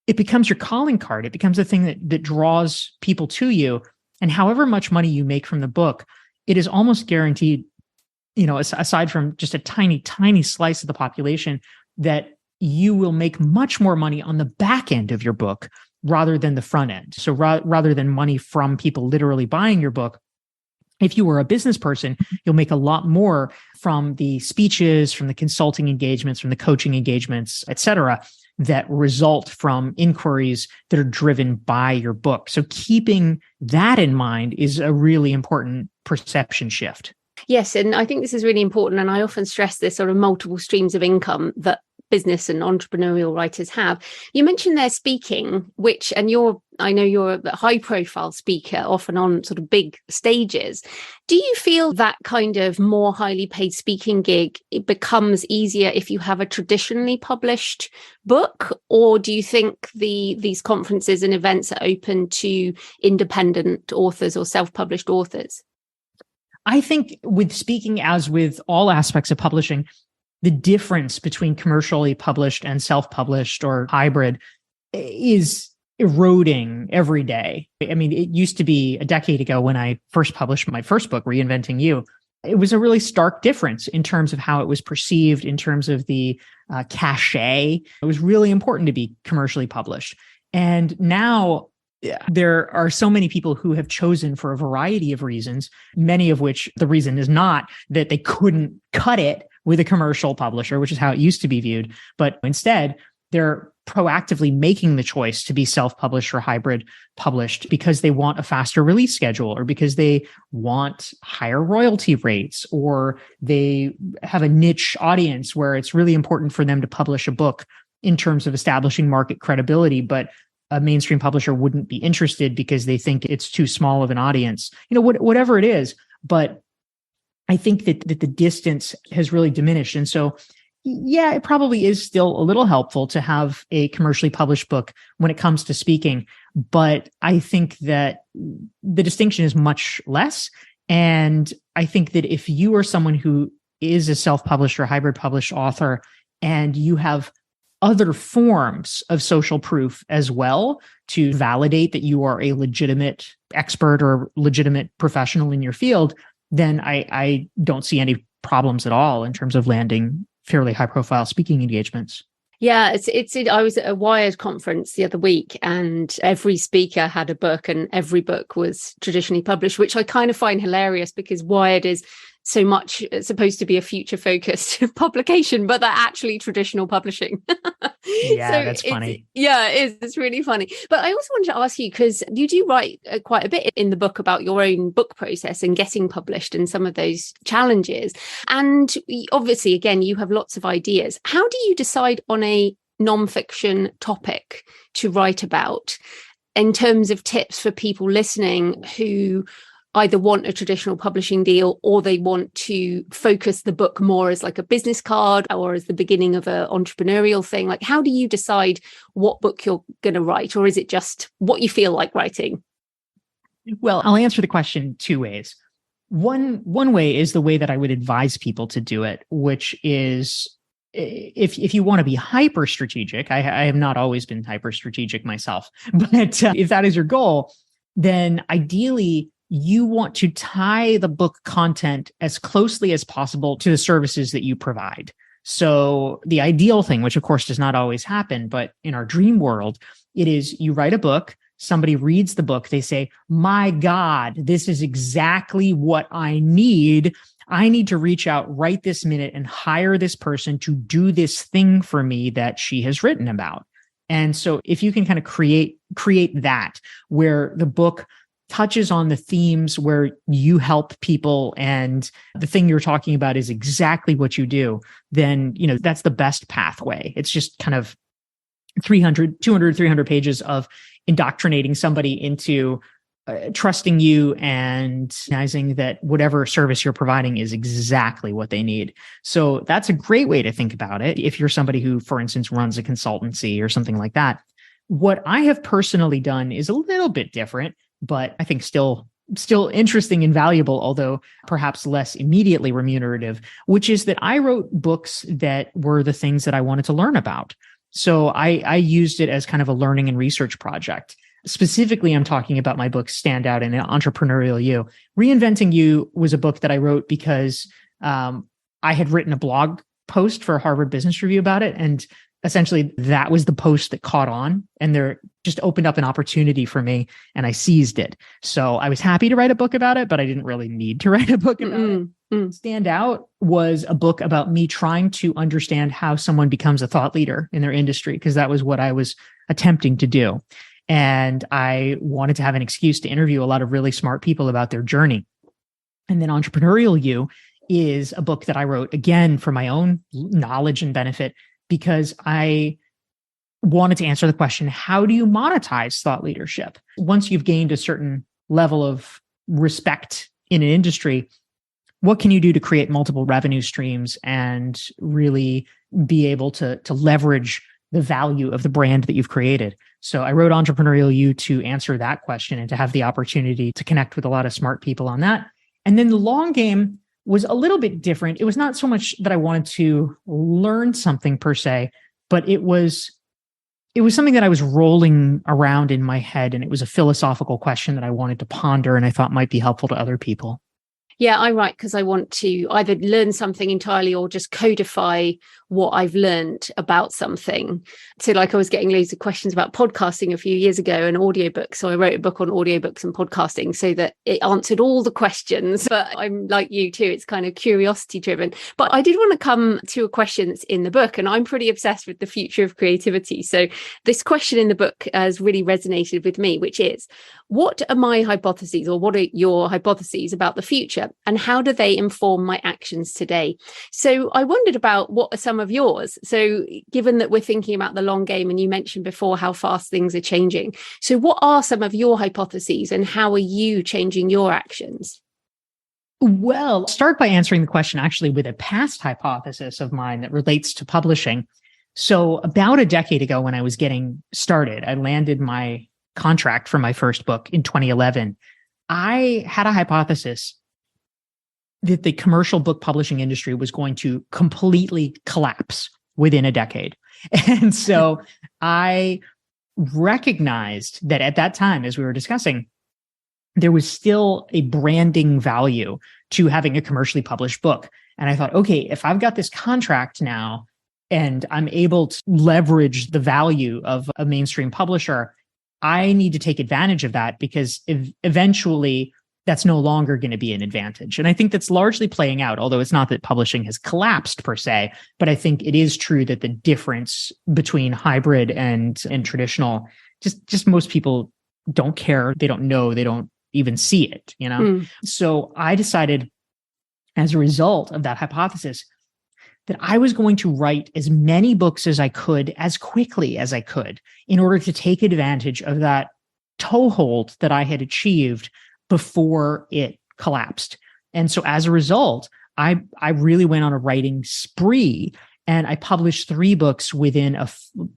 it becomes your calling card. It becomes a thing that draws people to you. And however much money you make from the book, it is almost guaranteed, aside from just a tiny, tiny slice of the population, that you will make much more money on the back end of your book rather than the front end. So rather than money from people literally buying your book, if you were a business person, you'll make a lot more from the speeches, from the consulting engagements, from the coaching engagements, et cetera, that result from inquiries that are driven by your book. So keeping that in mind is a really important perception shift. Yes, and I think this is really important. And I often stress this sort of multiple streams of income that business and entrepreneurial writers have. You mentioned their speaking, I know you're a high profile speaker, often on sort of big stages. Do you feel that kind of more highly paid speaking gig, it becomes easier if you have a traditionally published book? Or do you think these conferences and events are open to independent authors or self-published authors? I think with speaking, as with all aspects of publishing, the difference between commercially published and self-published or hybrid is eroding every day. I mean, it used to be a decade ago when I first published my first book, Reinventing You. It was a really stark difference in terms of how it was perceived, in terms of the cachet. It was really important to be commercially published. And now there are so many people who have chosen for a variety of reasons, many of which the reason is not that they couldn't cut it with a commercial publisher, which is how it used to be viewed. But instead, they're proactively making the choice to be self-published or hybrid published because they want a faster release schedule, or because they want higher royalty rates, or they have a niche audience where it's really important for them to publish a book in terms of establishing market credibility, but a mainstream publisher wouldn't be interested because they think it's too small of an audience, whatever it is. But I think that the distance has really diminished. And so, yeah, it probably is still a little helpful to have a commercially published book when it comes to speaking. But I think that the distinction is much less. And I think that if you are someone who is a self-published or hybrid published author, and you have other forms of social proof as well to validate that you are a legitimate expert or legitimate professional in your field, then I don't see any problems at all in terms of landing fairly high profile speaking engagements. Yeah, I was at a Wired conference the other week, and every speaker had a book, and every book was traditionally published, which I kind of find hilarious because Wired is so much supposed to be a future focused publication, but they're actually traditional publishing. Yeah, So that's funny. yeah, it is. It's really funny. But I also wanted to ask you, because you do write quite a bit in the book about your own book process and getting published and some of those challenges. And obviously, again, you have lots of ideas. How do you decide on a nonfiction topic to write about, in terms of tips for people listening who either want a traditional publishing deal or they want to focus the book more as like a business card or as the beginning of an entrepreneurial thing? Like, how do you decide what book you're going to write, or is it just what you feel like writing? Well, I'll answer the question two ways. One way is the way that I would advise people to do it, which is if you want to be hyper strategic. I have not always been hyper strategic myself, but if that is your goal, then ideally you want to tie the book content as closely as possible to the services that you provide. So the ideal thing, which of course does not always happen, but in our dream world, it is you write a book, somebody reads the book, they say, my God, this is exactly what I need. I need to reach out right this minute and hire this person to do this thing for me that she has written about. And so if you can kind of create that, where the book touches on the themes where you help people and the thing you're talking about is exactly what you do, then, that's the best pathway. It's just kind of 300 pages of indoctrinating somebody into trusting you and recognizing that whatever service you're providing is exactly what they need. So that's a great way to think about it. If you're somebody who, for instance, runs a consultancy or something like that, what I have personally done is a little bit different, but I think still interesting and valuable, although perhaps less immediately remunerative, which is that I wrote books that were the things that I wanted to learn about. So I used it as kind of a learning and research project. Specifically, I'm talking about my book, Stand Out and Entrepreneurial You. Reinventing You was a book that I wrote because I had written a blog post for Harvard Business Review about it. And essentially, that was the post that caught on, and there just opened up an opportunity for me, and I seized it. So I was happy to write a book about it, but I didn't really need to write a book about it. Stand Out was a book about me trying to understand how someone becomes a thought leader in their industry, because that was what I was attempting to do. And I wanted to have an excuse to interview a lot of really smart people about their journey. And then Entrepreneurial You is a book that I wrote, again, for my own knowledge and benefit, because I wanted to answer the question, how do you monetize thought leadership? Once you've gained a certain level of respect in an industry, what can you do to create multiple revenue streams and really be able to leverage the value of the brand that you've created? So I wrote Entrepreneurial You to answer that question and to have the opportunity to connect with a lot of smart people on that. And then the long game was a little bit different. It was not so much that I wanted to learn something per se, but it was something that I was rolling around in my head, and it was a philosophical question that I wanted to ponder and I thought might be helpful to other people. Yeah, I write because I want to either learn something entirely or just codify what I've learned about something. So like I was getting loads of questions about podcasting a few years ago and audiobooks. So I wrote a book on audiobooks and podcasting so that it answered all the questions. But I'm like you too, it's kind of curiosity driven. But I did want to come to a question that's in the book, and I'm pretty obsessed with the future of creativity. So this question in the book has really resonated with me, which is, what are my hypotheses, or what are your hypotheses about the future, and how do they inform my actions today? So I wondered about what are some of yours. So given that we're thinking about the long game, and you mentioned before how fast things are changing, so what are some of your hypotheses and how are you changing your actions? Well, I'll start by answering the question actually with a past hypothesis of mine that relates to publishing. So about a decade ago, when I was getting started, I landed my contract for my first book in 2011. I had a hypothesis that the commercial book publishing industry was going to completely collapse within a decade. And so I recognized that at that time, as we were discussing, there was still a branding value to having a commercially published book. And I thought, okay, if I've got this contract now and I'm able to leverage the value of a mainstream publisher, I need to take advantage of that, because eventually that's no longer going to be an advantage. And I think that's largely playing out, although it's not that publishing has collapsed per se, but I think it is true that the difference between hybrid and traditional, just most people don't care. They don't know. They don't even see it, So I decided as a result of that hypothesis that I was going to write as many books as I could, as quickly as I could, in order to take advantage of that toehold that I had achieved before it collapsed. And so as a result, I really went on a writing spree, and I published 3 books within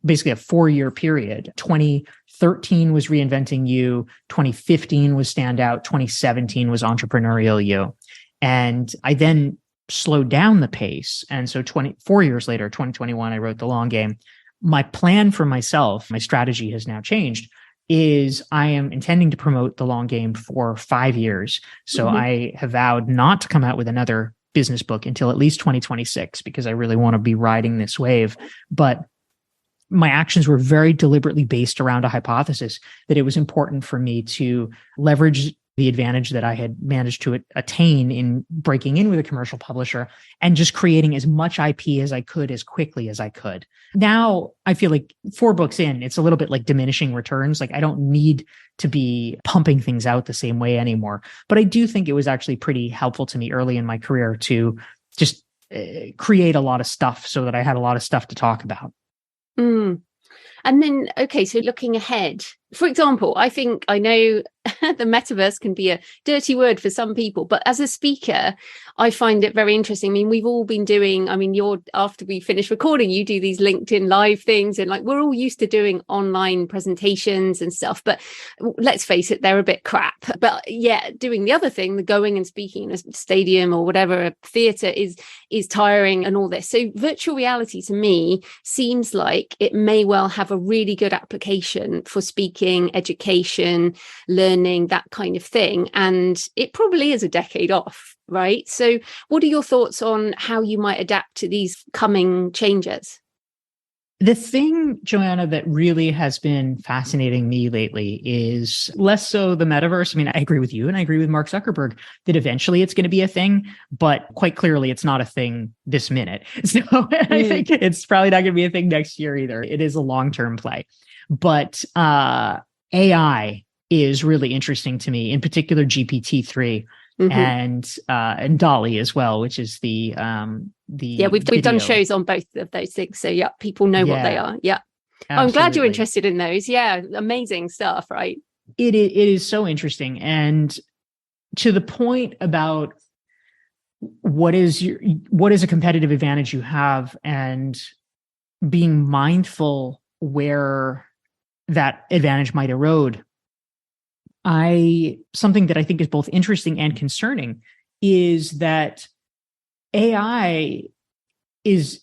basically a 4-year period. 2013 was Reinventing You, 2015 was Stand Out, 2017 was Entrepreneurial You. And I then slowed down the pace. And so 4 years later, 2021, I wrote The Long Game. My plan for myself, my strategy has now changed, is I am intending to promote The Long Game for 5 years. So I have vowed not to come out with another business book until at least 2026, because I really want to be riding this wave. But my actions were very deliberately based around a hypothesis that it was important for me to leverage the advantage that I had managed to attain in breaking in with a commercial publisher and just creating as much IP as I could as quickly as I could. Now I feel like 4 books in, it's a little bit like diminishing returns. Like I don't need to be pumping things out the same way anymore. But I do think it was actually pretty helpful to me early in my career to just create a lot of stuff so that I had a lot of stuff to talk about. Mm. And then, okay, so looking ahead, for example, I know the metaverse can be a dirty word for some people, but as a speaker, I find it very interesting. I mean, we've all been doing, after we finish recording, you do these LinkedIn live things, and like, we're all used to doing online presentations and stuff, but let's face it, they're a bit crap. But yeah, doing the other thing, the going and speaking in a stadium or whatever, a theatre is tiring and all this. So virtual reality to me seems like it may well have a really good application for speaking, education, learning, that kind of thing. And it probably is a decade off, right? So what are your thoughts on how you might adapt to these coming changes? The thing, Joanna, that really has been fascinating me lately is less so the metaverse. I mean, I agree with you, and I agree with Mark Zuckerberg that eventually it's going to be a thing, but quite clearly it's not a thing this minute. So I think it's probably not going to be a thing next year either. It is a long-term play. But AI is really interesting to me, in particular GPT-3 and Dolly as well, which is the we've done shows on both of those things, so yeah, people know what they are. Yeah, I'm glad you're interested in those. Yeah, amazing stuff, right? It is so interesting, and to the point about what is a competitive advantage you have, and being mindful where that advantage might erode. Something that I think is both interesting and concerning is that AI is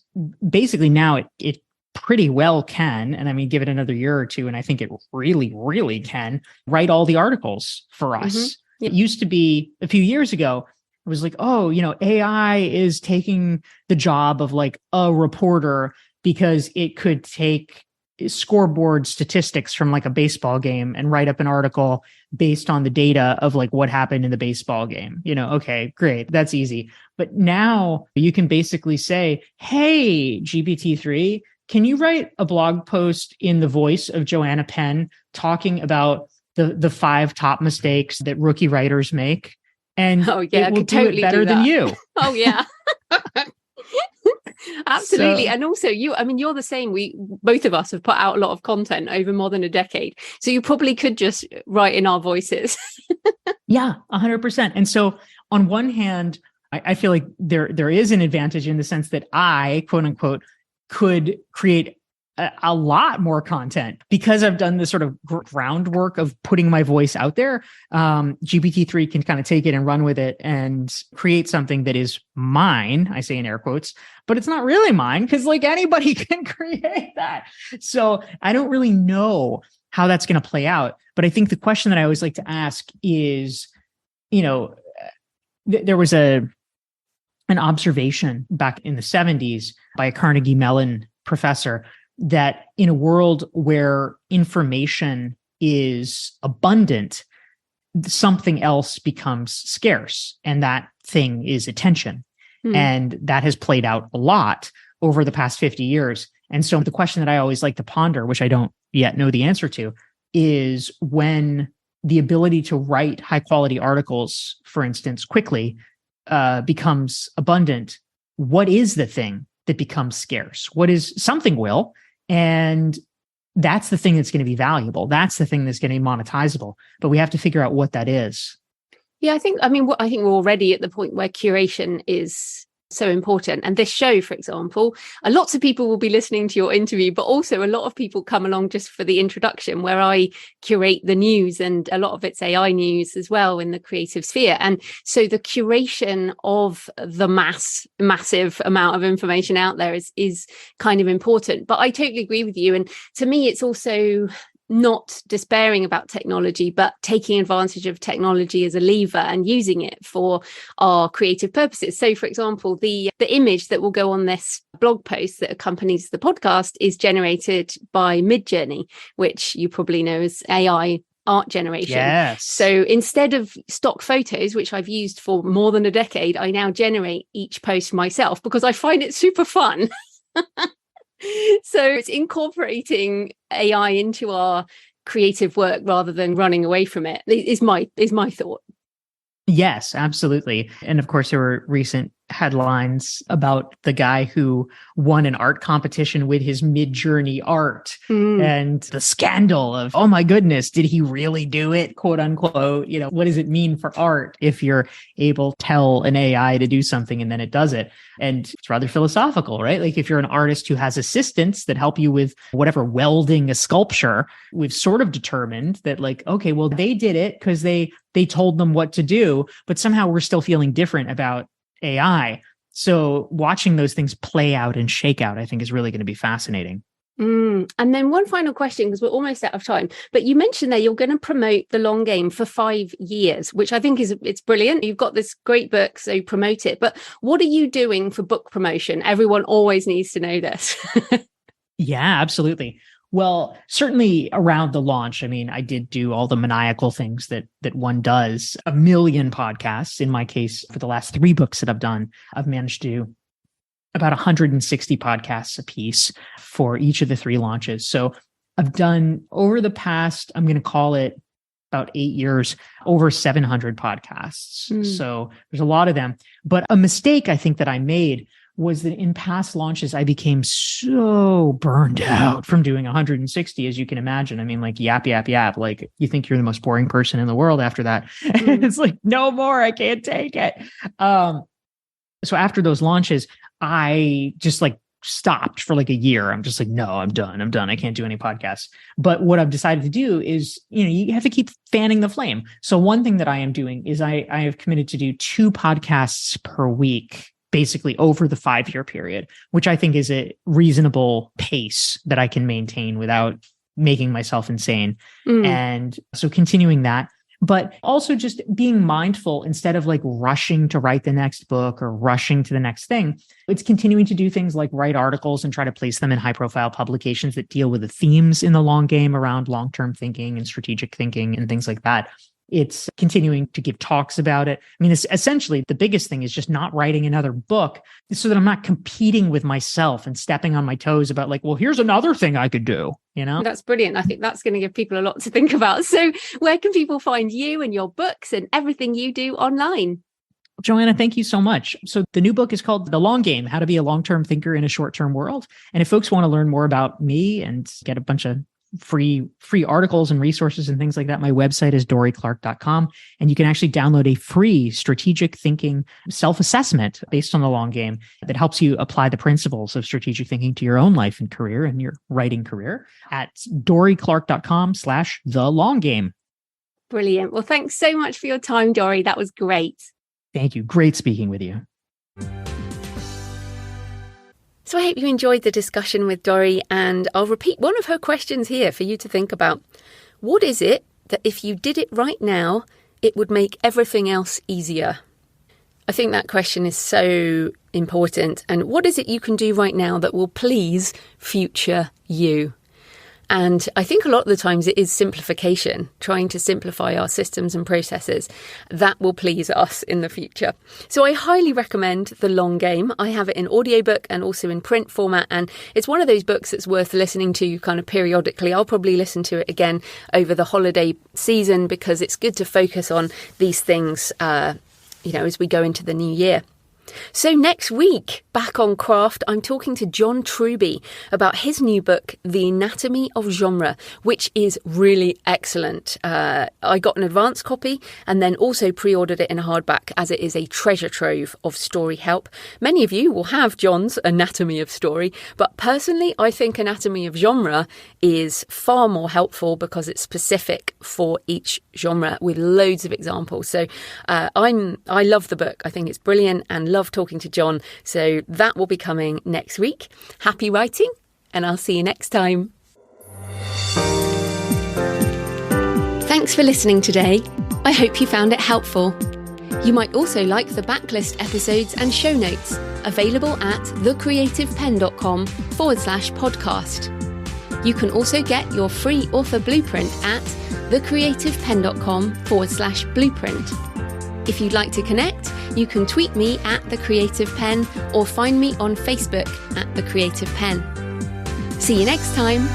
basically now it pretty well can, and I mean, give it another year or two, and I think it really, really can write all the articles for us. It used to be a few years ago, it was like, oh, AI is taking the job of like a reporter because it could take scoreboard statistics from like a baseball game and write up an article based on the data of like what happened in the baseball game. Okay, great. That's easy. But now you can basically say, hey, GPT-3, can you write a blog post in the voice of Joanna Penn talking about the 5 top mistakes that rookie writers make? And it will do it better than you. Oh, yeah. Absolutely. And also you're the same. Both of us have put out a lot of content over more than a decade. So you probably could just write in our voices. Yeah, 100%. And so on one hand, I feel like there is an advantage in the sense that I, quote unquote, could create a lot more content because I've done this sort of groundwork of putting my voice out there. GPT-3 can kind of take it and run with it and create something that is mine. I say in air quotes, but it's not really mine because like anybody can create that. So I don't really know how that's going to play out. But I think the question that I always like to ask is, there was an observation back in the 70s by a Carnegie Mellon professor that in a world where information is abundant, something else becomes scarce, and that thing is attention. And that has played out a lot over the past 50 years. And so the question that I always like to ponder, which I don't yet know the answer to, is when the ability to write high quality articles, for instance, quickly becomes abundant, what is the thing that becomes scarce? What is something will, and that's the thing that's going to be valuable. That's the thing that's going to be monetizable. But we have to figure out what that is. Yeah, I think we're already at the point where curation is so important. And this show, for example, lots of people will be listening to your interview, but also a lot of people come along just for the introduction, where I curate the news, and a lot of it's AI news as well in the creative sphere. And so the curation of the massive amount of information out there is kind of important. But I totally agree with you. And to me, it's also not despairing about technology, but taking advantage of technology as a lever and using it for our creative purposes. So, for example, the image that will go on this blog post that accompanies the podcast is generated by Midjourney, which you probably know as AI art generation. Yes. So instead of stock photos, which I've used for more than a decade, I now generate each post myself because I find it super fun. So it's incorporating AI into our creative work rather than running away from it, is my thought. Yes, absolutely. And of course, there were recent headlines about the guy who won an art competition with his Midjourney art and the scandal of, oh my goodness, did he really do it? Quote unquote. What does it mean for art if you're able to tell an AI to do something and then it does it? And it's rather philosophical, right? Like if you're an artist who has assistants that help you with whatever, welding a sculpture, we've sort of determined that like, okay, well, they did it because they told them what to do, but somehow we're still feeling different about AI. So watching those things play out and shake out, I think is really going to be fascinating. And then one final question, because we're almost out of time, but you mentioned that you're going to promote The Long Game for 5 years, which I think it's brilliant. You've got this great book, so promote it. But what are you doing for book promotion? Everyone always needs to know this. Yeah, absolutely. Well, certainly around the launch, I mean, I did do all the maniacal things that one does. 1 million podcasts. In my case, for the last 3 books that I've done, I've managed to do about 160 podcasts a piece for each of the 3 launches. So I've done over the past, I'm going to call it about 8 years, over 700 podcasts. So there's a lot of them. But a mistake I think that I made was that in past launches, I became so burned out from doing 160, as you can imagine. I mean, like yap, yap, yap. Like you think you're the most boring person in the world after that. And it's like, no more, I can't take it. So after those launches, I just like stopped for like a year. I'm just like, no, I'm done. I can't do any podcasts. But what I've decided to do is, you have to keep fanning the flame. So one thing that I am doing is I have committed to do 2 podcasts per week, basically over the 5-year period, which I think is a reasonable pace that I can maintain without making myself insane. And so continuing that, but also just being mindful instead of like rushing to write the next book or rushing to the next thing. It's continuing to do things like write articles and try to place them in high profile publications that deal with the themes in the long game around long-term thinking and strategic thinking and things like that. It's continuing to give talks about it. I mean, it's essentially the biggest thing is just not writing another book so that I'm not competing with myself and stepping on my toes about like, well, here's another thing I could do, That's brilliant. I think that's going to give people a lot to think about. So where can people find you and your books and everything you do online? Joanna, thank you so much. So the new book is called The Long Game, How to Be a Long-Term Thinker in a Short-Term World. And if folks want to learn more about me and get a bunch of free articles and resources and things like that, my website is DorieClark.com. And you can actually download a free strategic thinking self-assessment based on the long game that helps you apply the principles of strategic thinking to your own life and career and your writing career at DorieClark.com/thelonggame. Brilliant. Well, thanks so much for your time, Dory. That was great. Thank you. Great speaking with you. So I hope you enjoyed the discussion with Dory, and I'll repeat one of her questions here for you to think about. What is it that if you did it right now, it would make everything else easier? I think that question is so important. And what is it you can do right now that will please future you? And I think a lot of the times it is simplification, trying to simplify our systems and processes. That will please us in the future. So I highly recommend The Long Game. I have it in audiobook and also in print format. And it's one of those books that's worth listening to kind of periodically. I'll probably listen to it again over the holiday season because it's good to focus on these things, as we go into the new year. So next week, back on Craft, I'm talking to John Truby about his new book, The Anatomy of Genre, which is really excellent. I got an advance copy and then also pre-ordered it in a hardback as it is a treasure trove of story help. Many of you will have John's Anatomy of Story, but personally, I think Anatomy of Genre is far more helpful because it's specific for each genre with loads of examples. So I love the book. I think it's brilliant and love talking to John. So that will be coming next week. Happy writing, and I'll see you next time. Thanks for listening today. I hope you found it helpful. You might also like the backlist episodes and show notes available at thecreativeprenn.com/podcast. You can also get your free author blueprint at thecreativeprenn.com/blueprint. If you'd like to connect, you can tweet me at The Creative Penn or find me on Facebook at The Creative Penn. See you next time.